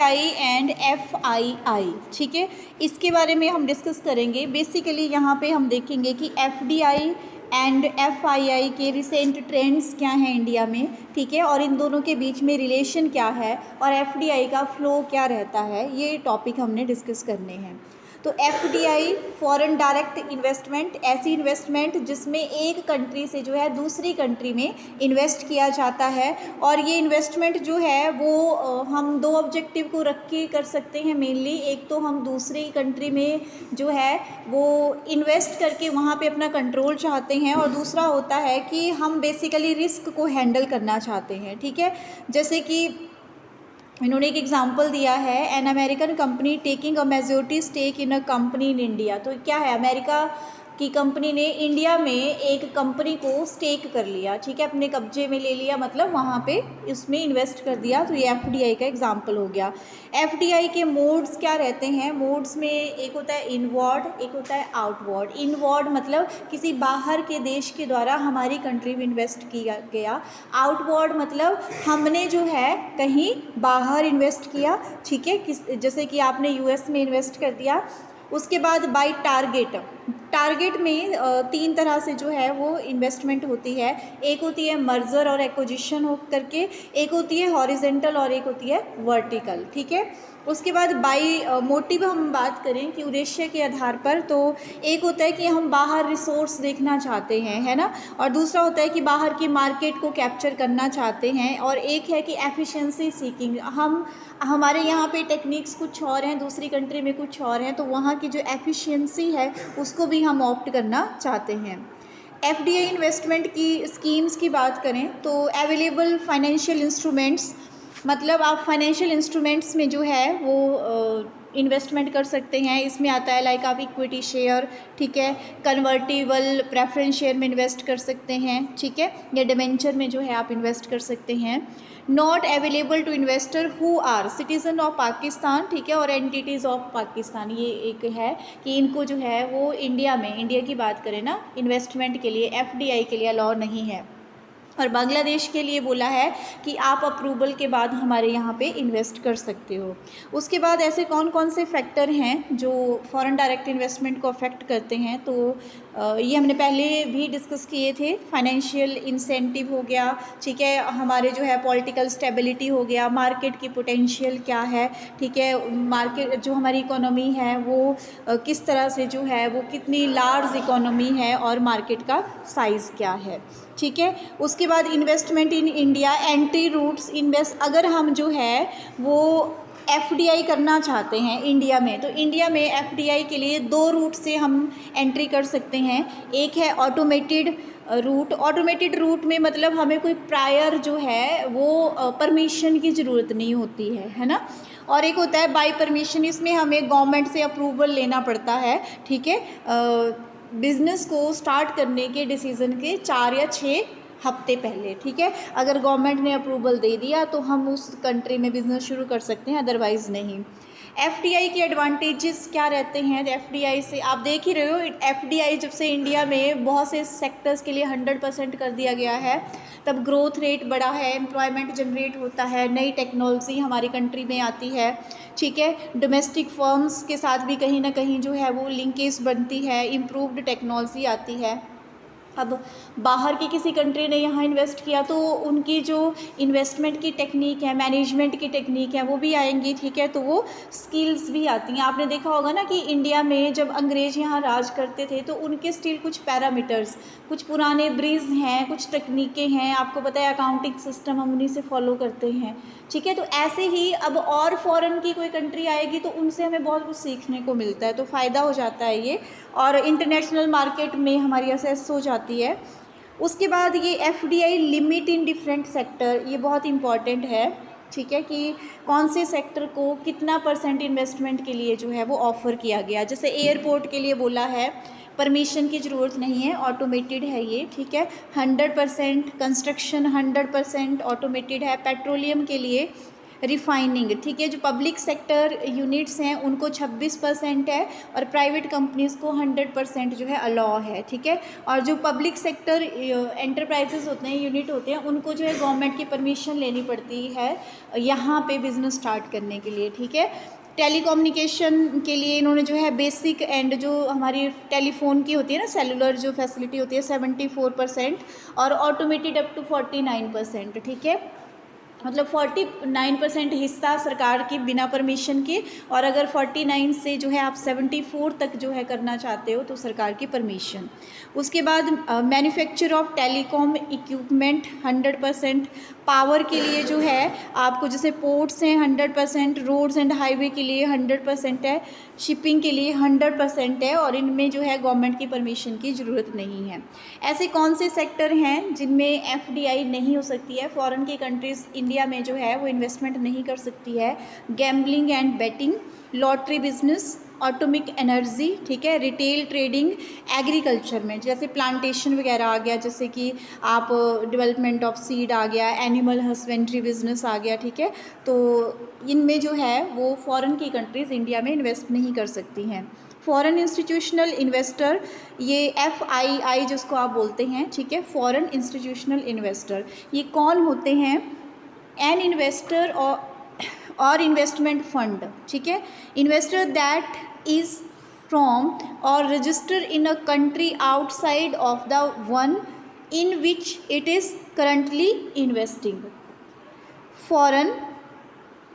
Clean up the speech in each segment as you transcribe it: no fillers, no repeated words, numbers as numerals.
I and FII, ठीक है, इसके बारे में हम डिस्कस करेंगे। बेसिकली यहाँ पे हम देखेंगे कि FDI एंड FII के रिसेंट ट्रेंड्स क्या हैं इंडिया में, ठीक है, और इन दोनों के बीच में रिलेशन क्या है और FDI का फ्लो क्या रहता है, ये टॉपिक हमने डिस्कस करने हैं। तो FDI फॉरेन डायरेक्ट इन्वेस्टमेंट, ऐसी इन्वेस्टमेंट जिसमें एक कंट्री से जो है दूसरी कंट्री में इन्वेस्ट किया जाता है, और ये इन्वेस्टमेंट जो है वो हम दो ऑब्जेक्टिव को रख के कर सकते हैं मेनली। एक तो हम दूसरी कंट्री में जो है वो इन्वेस्ट करके वहाँ पे अपना कंट्रोल चाहते हैं, और दूसरा होता है कि हम बेसिकली रिस्क को हैंडल करना चाहते हैं, ठीक है। जैसे कि इन्होंने एक एग्जांपल दिया है, an American company taking a majority stake in a company in India. तो क्या है, अमेरिका की कंपनी ने इंडिया में एक कंपनी को स्टेक कर लिया, ठीक है, अपने कब्जे में ले लिया, मतलब वहाँ पे इसमें इन्वेस्ट कर दिया। तो ये FDI का एग्जांपल हो गया। FDI के मोड्स क्या रहते हैं, मोड्स में एक होता है इनवर्ड, एक होता है आउटवर्ड। इनवर्ड मतलब किसी बाहर के देश के द्वारा हमारी कंट्री में इन्वेस्ट किया गया। आउटवर्ड मतलब हमने जो है कहीं बाहर इन्वेस्ट किया, ठीक है, जैसे कि आपने US में इन्वेस्ट कर दिया। उसके बाद बाय टारगेट, टारगेट में तीन तरह से जो है वो इन्वेस्टमेंट होती है। एक होती है मर्जर और एक्विजिशन हो करके, एक होती है हॉरिजेंटल और एक होती है वर्टिकल, ठीक है। उसके बाद बाई मोटिव हम बात करें कि उद्देश्य के आधार पर, तो एक होता है कि हम बाहर रिसोर्स देखना चाहते हैं, है ना, और दूसरा होता है कि बाहर की मार्केट को कैप्चर करना चाहते हैं, और एक है कि एफिशिएंसी सीकिंग, हमारे यहाँ पे टेक्निक्स कुछ और हैं, दूसरी कंट्री में कुछ और हैं, तो वहाँ की जो एफिशिएंसी है उसको भी हम ऑप्ट करना चाहते हैं। FDI इन्वेस्टमेंट की स्कीम्स की बात करें तो अवेलेबल फाइनेंशियल इंस्ट्रूमेंट्स, मतलब आप फाइनेंशियल इंस्ट्रूमेंट्स में जो है वो इन्वेस्टमेंट कर सकते हैं। इसमें आता है लाइक आप इक्विटी शेयर, ठीक है, कन्वर्टिबल प्रेफरेंस शेयर में इन्वेस्ट कर सकते हैं, ठीक है, या डिबेंचर में जो है आप इन्वेस्ट कर सकते हैं। Not available to investor who are citizen of Pakistan, ठीक है, और एंटिटीज़ ऑफ पाकिस्तान, ये एक है कि इनको जो है वो इंडिया में, इंडिया की बात करें ना, इन्वेस्टमेंट के लिए FDI के लिए अलाउ नहीं है। और बांग्लादेश के लिए बोला है कि आप अप्रूवल के बाद हमारे यहाँ पे इन्वेस्ट कर सकते हो। उसके बाद ऐसे कौन कौन से फैक्टर हैं जो फॉरेन डायरेक्ट इन्वेस्टमेंट को अफेक्ट करते हैं, तो ये हमने पहले भी डिस्कस किए थे। फाइनेंशियल इंसेंटिव हो गया, ठीक है, हमारे जो है पॉलिटिकल स्टेबिलिटी हो गया, मार्केट की पोटेंशियल क्या है, ठीक है, मार्केट जो हमारी इकोनॉमी है वो किस तरह से जो है वो कितनी लार्ज इकोनॉमी है, और मार्केट का साइज़ क्या है, ठीक है। उसके बाद investment in India, entry routes invest, अगर हम जो है वो FDI करना चाहते हैं इंडिया में, तो इंडिया में FDI के लिए दो रूट से हम एंट्री कर सकते हैं। एक है ऑटोमेटेड रूट, ऑटोमेटेड रूट में मतलब हमें कोई प्रायर जो है वो परमिशन की ज़रूरत नहीं होती है ना, और एक होता है बाय परमिशन, इसमें हमें गवर्नमेंट से अप्रूवल लेना पड़ता है, ठीक है, बिज़नेस को स्टार्ट करने के डिसीज़न के 4 या 6 हफ्ते पहले, ठीक है। अगर गवर्नमेंट ने अप्रूवल दे दिया तो हम उस कंट्री में बिज़नेस शुरू कर सकते हैं, अदरवाइज़ नहीं। FDI के एडवांटेजेस क्या रहते हैं, FDI से आप देख ही रहे हो, FDI जब से इंडिया में बहुत से सेक्टर्स के लिए 100% कर दिया गया है, तब ग्रोथ रेट बढ़ा है, एम्प्लॉयमेंट जनरेट होता है, नई टेक्नोलॉजी हमारी कंट्री में आती है, ठीक है, डोमेस्टिक फर्म्स के साथ भी कहीं ना कहीं जो है वो लिंकेज बनती है, इम्प्रूव्ड टेक्नोलॉजी आती है। अब बाहर की किसी कंट्री ने यहाँ इन्वेस्ट किया तो उनकी जो इन्वेस्टमेंट की टेक्निक है, मैनेजमेंट की टेक्निक है, वो भी आएंगी, ठीक है, तो वो स्किल्स भी आती हैं। आपने देखा होगा ना कि इंडिया में जब अंग्रेज़ यहाँ राज करते थे तो उनके स्टिल कुछ पैरामीटर्स, कुछ पुराने ब्रीज हैं, कुछ तकनीकें हैं, आपको पता है अकाउंटिंग सिस्टम हम उन्हीं से फॉलो करते हैं, ठीक है। तो ऐसे ही अब और फॉरेन की कोई कंट्री आएगी तो उनसे हमें बहुत कुछ सीखने को मिलता है, तो फ़ायदा हो जाता है ये, और इंटरनेशनल मार्केट में हमारी असेस हो जाती है। उसके बाद ये FDI limit in different sector, ये बहुत इंपॉर्टेंट है, ठीक है, कि कौन से सेक्टर को कितना % इन्वेस्टमेंट के लिए जो है वो ऑफ़र किया गया। जैसे एयरपोर्ट के लिए बोला है परमिशन की ज़रूरत नहीं है, ऑटोमेटेड है ये, ठीक है, 100% कंस्ट्रक्शन 100% ऑटोमेटेड है। पेट्रोलियम के लिए रिफाइनिंग, ठीक है। जो पब्लिक सेक्टर यूनिट्स हैं उनको 26% है और प्राइवेट कंपनीज़ को 100% जो है अलाउ है, ठीक है। और जो पब्लिक सेक्टर एंटरप्राइजेज होते हैं, यूनिट होते हैं, उनको जो है गवर्नमेंट की परमिशन लेनी पड़ती है यहाँ पे बिज़नेस स्टार्ट करने के लिए, ठीक है। टेलीकम्युनिकेशन के लिए इन्होंने जो है बेसिक एंड जो हमारी टेलीफोन की होती है ना, सेलुलर जो फैसिलिटी होती है 74% और ऑटोमेटेड अप टू 49%, ठीक है। मतलब 49% हिस्सा सरकार की बिना परमिशन के, और अगर 49 से जो है आप 74 तक जो है करना चाहते हो तो सरकार की परमिशन। उसके बाद manufacture of telecom equipment 100%, power के लिए जो है आपको जैसे पोर्ट्स हैं 100%, रोड्स एंड हाईवे के लिए 100% है, शिपिंग के लिए 100% है, और इनमें जो है गवर्नमेंट की परमिशन की ज़रूरत नहीं है। ऐसे कौन से सेक्टर हैं जिनमें एफडीआई नहीं हो सकती है, फॉरेन की कंट्रीज़ इंडिया में जो है वो इन्वेस्टमेंट नहीं कर सकती है? Gambling and betting, lottery business, atomic energy, ठीक है, रिटेल ट्रेडिंग, एग्रीकल्चर में जैसे प्लांटेशन वगैरह आ गया, जैसे कि आप डेवलपमेंट ऑफ सीड आ गया, एनिमल हस्बेंड्री बिजनेस आ गया, ठीक है। तो इनमें जो है वो फॉरेन की कंट्रीज़ इंडिया में इन्वेस्ट नहीं कर सकती हैं। फॉरेन इंस्टीट्यूशनल इन्वेस्टर, ये FII जिसको आप बोलते हैं, ठीक है, फॉरेन इंस्टीट्यूशनल इन्वेस्टर, ये कौन होते हैं? एन इन्वेस्टर और इन्वेस्टमेंट फंड, ठीक है, इन्वेस्टर दैट इज़ फ्रॉम और register in a country outside of the one in which it is currently investing. Foreign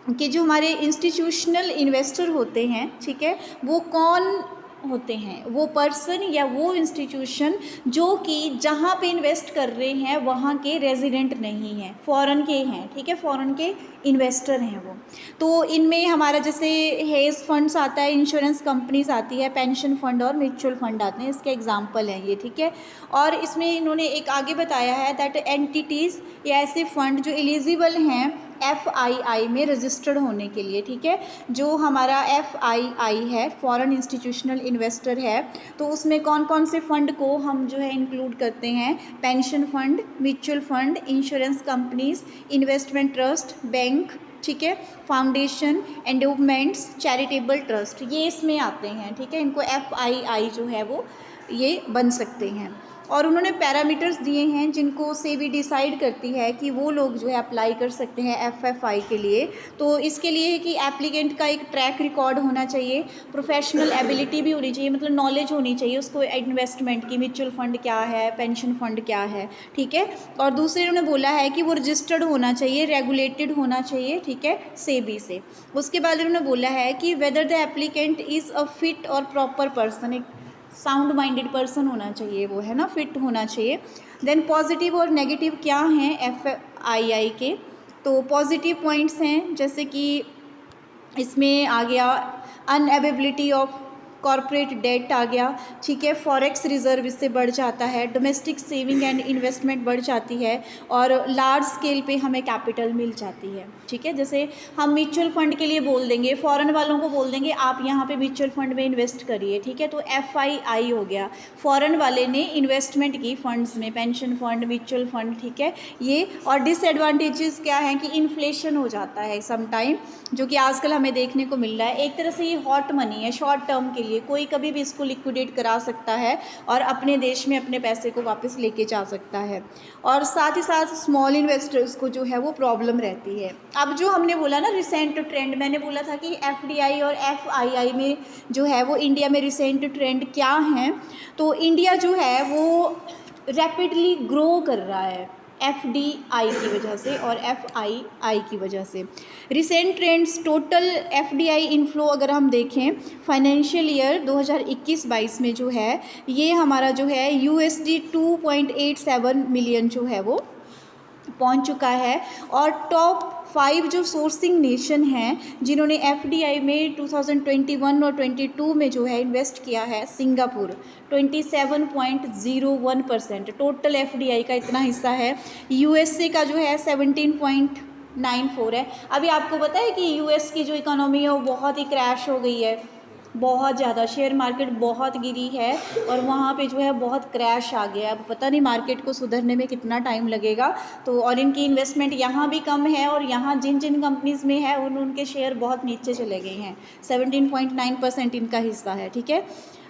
कि जो हमारे इंस्टीट्यूशनल इन्वेस्टर होते हैं, ठीक है, वो कौन होते हैं? वो पर्सन या वो इंस्टीट्यूशन जो कि जहाँ पे इन्वेस्ट कर रहे हैं वहाँ के रेजिडेंट नहीं हैं, फॉरेन के हैं, ठीक है, फॉरेन के इन्वेस्टर हैं वो। तो इनमें हमारा जैसे हेज फंड्स आता है, इंश्योरेंस कंपनीज आती है, पेंशन फंड और म्यूचुअल फंड आते हैं, इसके एग्जांपल हैं ये, ठीक है। और इसमें इन्होंने एक आगे बताया है दैट एंटिटीज़ या ऐसे फंड जो एलिजिबल हैं FII में रजिस्टर्ड होने के लिए, ठीक है। जो हमारा FII है, फॉरेन इंस्टीट्यूशनल इन्वेस्टर है, तो उसमें कौन कौन से फ़ंड को हम जो है इंक्लूड करते हैं? Pension fund, mutual fund, insurance companies, investment trust, bank, ठीक है, फाउंडेशन, एंडोवमेंट्स, चैरिटेबल ट्रस्ट, ये इसमें आते हैं, ठीक है। इनको FII जो है वो ये बन सकते हैं। और उन्होंने पैरामीटर्स दिए हैं जिनको सेबी डिसाइड करती है कि वो लोग जो है अप्लाई कर सकते हैं FFI के लिए। तो इसके लिए है कि एप्लीकेंट का एक ट्रैक रिकॉर्ड होना चाहिए, प्रोफेशनल एबिलिटी भी होनी चाहिए, मतलब नॉलेज होनी चाहिए उसको इन्वेस्टमेंट की, म्यूचुअल फंड क्या है, पेंशन फंड क्या है, ठीक है। और दूसरे उन्होंने बोला है कि वो रजिस्टर्ड होना चाहिए, रेगुलेटेड होना चाहिए, ठीक है, सेबी से। उसके बाद उन्होंने बोला है कि whether the applicant is a fit और प्रॉपर पर्सन, एक साउंड माइंडेड पर्सन होना चाहिए वो, है ना, फिट होना चाहिए। देन पॉजिटिव और नेगेटिव क्या हैं FII के? तो पॉजिटिव पॉइंट्स हैं जैसे कि इसमें आ गया अनएबिलिटी ऑफ कॉरपोरेट डेट आ गया, ठीक है, फॉरेक्स रिजर्व इससे बढ़ जाता है, डोमेस्टिक सेविंग एंड इन्वेस्टमेंट बढ़ जाती है, और लार्ज स्केल पे हमें कैपिटल मिल जाती है, ठीक है। जैसे हम म्यूचुअल फंड के लिए बोल देंगे, फॉरेन वालों को बोल देंगे आप यहाँ पे म्यूचुअल फंड में इन्वेस्ट करिए, ठीक है, तो FII हो गया, फॉरेन वाले ने इन्वेस्टमेंट की फंड्स में, पेंशन फंड, म्यूचुअल फंड, ठीक है, ये। और डिसएडवांटेजेस क्या हैं कि इन्फ्लेशन हो जाता है समटाइम, जो कि आजकल हमें देखने को मिल रहा है। एक तरह से ये हॉट मनी है शॉर्ट टर्म के लिए, कोई कभी भी इसको लिक्विडेट करा सकता है और अपने देश में अपने पैसे को वापस लेके जा सकता है। और साथ ही साथ स्मॉल इन्वेस्टर्स को जो है वो प्रॉब्लम रहती है। अब जो हमने बोला ना रिसेंट ट्रेंड, मैंने बोला था कि FDI और FII में जो है वो इंडिया में रिसेंट ट्रेंड क्या हैं, तो इंडिया जो है वो रैपिडली ग्रो कर रहा है FDI की वजह से और FII की वजह से। Recent trends, total FDI inflow अगर हम देखें फाइनेंशियल ईयर 2021-22 में जो है ये हमारा जो है USD 2.87 मिलियन जो है वो पहुंच चुका है। और टॉप 5 जो सोर्सिंग नेशन हैं जिन्होंने FDI में 2021 और 22 में जो है इन्वेस्ट किया है, सिंगापुर 27.01% टोटल FDI का इतना हिस्सा है। USA का जो है 17.94 है। अभी आपको पता है कि US की जो इकोनॉमी है वो बहुत ही क्रैश हो गई है, बहुत ज़्यादा शेयर मार्केट बहुत गिरी है और वहाँ पे जो है बहुत क्रैश आ गया। अब पता नहीं मार्केट को सुधरने में कितना टाइम लगेगा। तो और इनकी इन्वेस्टमेंट यहाँ भी कम है और यहाँ जिन जिन कंपनीज़ में है उनके शेयर बहुत नीचे चले गए हैं। 17.9% इनका हिस्सा है, ठीक है।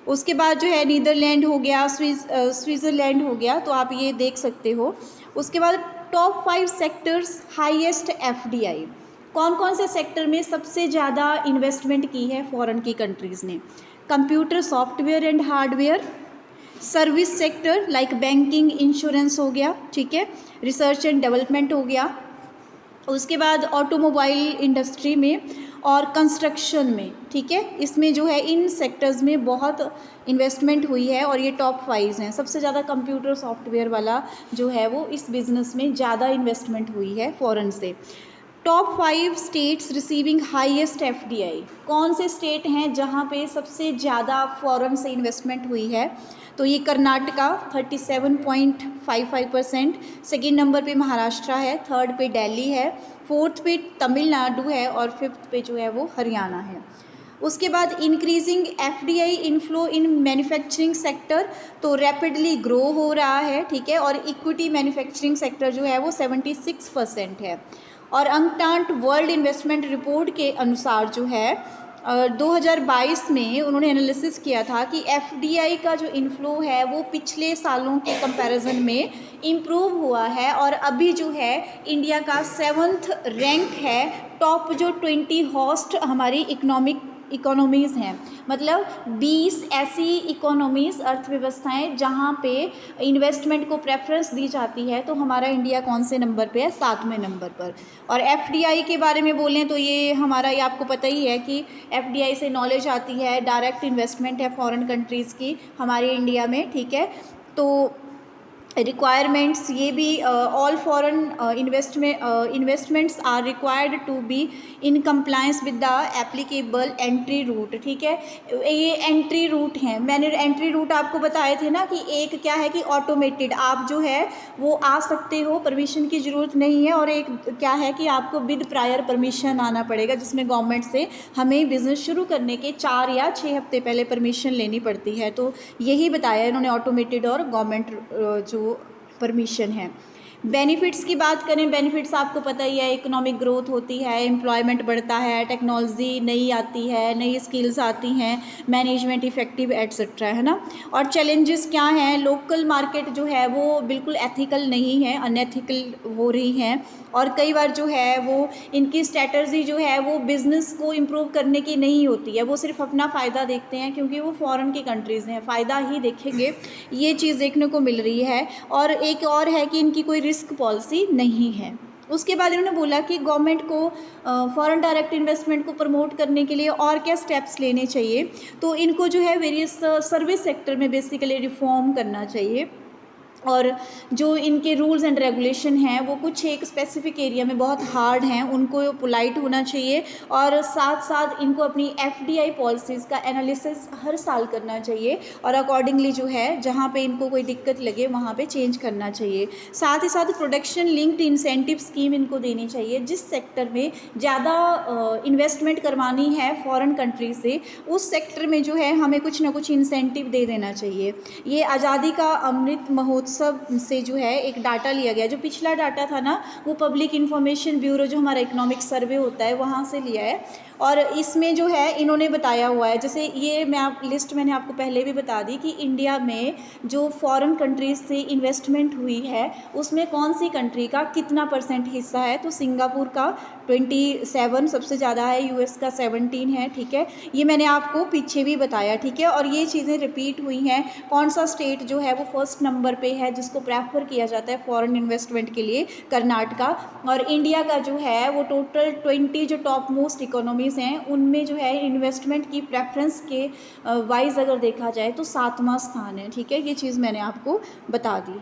उसके बाद जो है नीदरलैंड हो गया, स्विट्ज़रलैंड हो गया, तो आप ये देख सकते हो। उसके बाद टॉप 5 सेक्टर्स हाईएस्ट एफडीआई, कौन कौन से सेक्टर में सबसे ज़्यादा इन्वेस्टमेंट की है फॉरेन की कंट्रीज़ ने? Computer software and hardware, service sector like banking insurance हो गया, ठीक है, रिसर्च एंड डेवलपमेंट हो गया, उसके बाद ऑटोमोबाइल इंडस्ट्री में और कंस्ट्रक्शन में, ठीक है। इसमें जो है इन सेक्टर्स में बहुत इन्वेस्टमेंट हुई है और ये टॉप 5 हैं। सबसे ज़्यादा कंप्यूटर सॉफ्टवेयर वाला जो है वो इस बिज़नेस में ज़्यादा इन्वेस्टमेंट हुई है फॉरेन से। Top 5 states receiving highest FDI, कौन से स्टेट हैं जहां पे सबसे ज़्यादा फॉरेन से इन्वेस्टमेंट हुई है? तो ये कर्नाटका 37.55%, सेकेंड नंबर पे महाराष्ट्र है, थर्ड पे दिल्ली है, फोर्थ पे तमिलनाडु है और फिफ्थ पे जो है वो हरियाणा है। उसके बाद increasing FDI inflow in manufacturing sector, तो रैपिडली ग्रो हो रहा है, ठीक है। और इक्विटी मैन्युफैक्चरिंग सेक्टर जो है वो 76% है। और अंकटांट वर्ल्ड इन्वेस्टमेंट रिपोर्ट के अनुसार जो है 2022 में उन्होंने एनालिसिस किया था कि एफडीआई का जो इनफ्लो है वो पिछले सालों के कंपैरिजन में इम्प्रूव हुआ है और अभी जो है इंडिया का 7th रैंक है टॉप जो 20 होस्ट हमारी इकोनॉमीज़ हैं। मतलब 20 ऐसी इकोनॉमीज़ अर्थव्यवस्थाएं जहां पे इन्वेस्टमेंट को प्रेफरेंस दी जाती है, तो हमारा इंडिया कौन से नंबर पे है? 7वें नंबर पर। और एफडीआई के बारे में बोलें तो ये हमारा, ये आपको पता ही है कि एफडीआई से नॉलेज आती है, डायरेक्ट इन्वेस्टमेंट है फॉरेन कंट्रीज़ की हमारे इंडिया में, ठीक है। तो रिक्वायरमेंट्स ये भी all foreign investments are required to be in compliance with the applicable entry route, ठीक है। ये एंट्री रूट हैं, मैंने एंट्री रूट आपको बताए थे ना कि एक क्या है कि ऑटोमेटेड, आप जो है वो आ सकते हो, परमिशन की ज़रूरत नहीं है, और एक क्या है कि आपको विद प्रायर परमिशन आना पड़ेगा, जिसमें गवर्नमेंट से हमें बिज़नेस शुरू करने के 4 या 6 हफ्ते पहले परमिशन लेनी पड़ती है। तो यही बताया इन्होंने, ऑटोमेटेड और गवर्नमेंट जो परमिशन है। बेनिफिट्स की बात करें, बेनिफिट्स आपको पता ही है, इकोनॉमिक ग्रोथ होती है, एम्प्लॉयमेंट बढ़ता है, टेक्नोलॉजी नई आती है, नई स्किल्स आती हैं, मैनेजमेंट इफेक्टिव एट्सेट्रा, है ना। और चैलेंजेस क्या हैं? लोकल मार्केट जो है वो बिल्कुल एथिकल नहीं है, अनएथिकल हो रही हैं, और कई बार जो है वो इनकी स्ट्रैटेजी जो है वो बिज़नेस को इम्प्रूव करने की नहीं होती है, वो सिर्फ अपना फ़ायदा देखते हैं, क्योंकि वो फॉरेन की कंट्रीज़ हैं, फ़ायदा ही देखेंगे, ये चीज़ देखने को मिल रही है। और एक और है कि इनकी कोई रिस्क पॉलिसी नहीं है। उसके बाद इन्होंने बोला कि गवर्नमेंट को फॉरेन डायरेक्ट इन्वेस्टमेंट को प्रमोट करने के लिए और क्या स्टेप्स लेने चाहिए, तो इनको जो है वेरियस सर्विस सेक्टर में बेसिकली रिफॉर्म करना चाहिए, और जो इनके रूल्स एंड रेगुलेशन हैं वो कुछ एक स्पेसिफिक एरिया में बहुत हार्ड हैं, उनको पोलाइट होना चाहिए, और साथ साथ इनको अपनी एफडीआई पॉलिसीज़ का एनालिसिस हर साल करना चाहिए, और अकॉर्डिंगली जो है जहाँ पे इनको कोई दिक्कत लगे वहाँ पे चेंज करना चाहिए। साथ ही साथ प्रोडक्शन लिंक्ड इंसेंटिव स्कीम इनको देनी चाहिए, जिस सेक्टर में ज़्यादा इन्वेस्टमेंट करवानी है फॉरेन कंट्री से, उस सेक्टर में जो है हमें कुछ ना कुछ इंसेंटिव दे देना चाहिए। ये आज़ादी का अमृत महोत्सव से जो है एक डाटा लिया गया, जो पिछला डाटा था ना वो पब्लिक इंफॉर्मेशन ब्यूरो जो हमारा इकोनॉमिक सर्वे होता है वहाँ से लिया है, और इसमें जो है इन्होंने बताया हुआ है, जैसे ये लिस्ट मैंने आपको पहले भी बता दी कि इंडिया में जो फॉरेन कंट्रीज से इन्वेस्टमेंट हुई है उसमें कौन सी कंट्री का कितना % हिस्सा है। तो सिंगापुर का 27 सबसे ज़्यादा है, यूएस का 17 है, ठीक है। ये मैंने आपको पीछे भी बताया, ठीक है। और ये चीज़ें रिपीट हुई हैं, कौन सा स्टेट जो है वो फर्स्ट नंबर पे है जिसको प्रेफर किया जाता है फॉरेन इन्वेस्टमेंट के लिए? कर्नाटका। और इंडिया का जो है वो टोटल 20 जो टॉप मोस्ट इकोनॉमीज़ हैं उनमें जो है इन्वेस्टमेंट की प्रेफरेंस के वाइज अगर देखा जाए तो 7वां स्थान है, ठीक है। ये चीज़ मैंने आपको बता दी।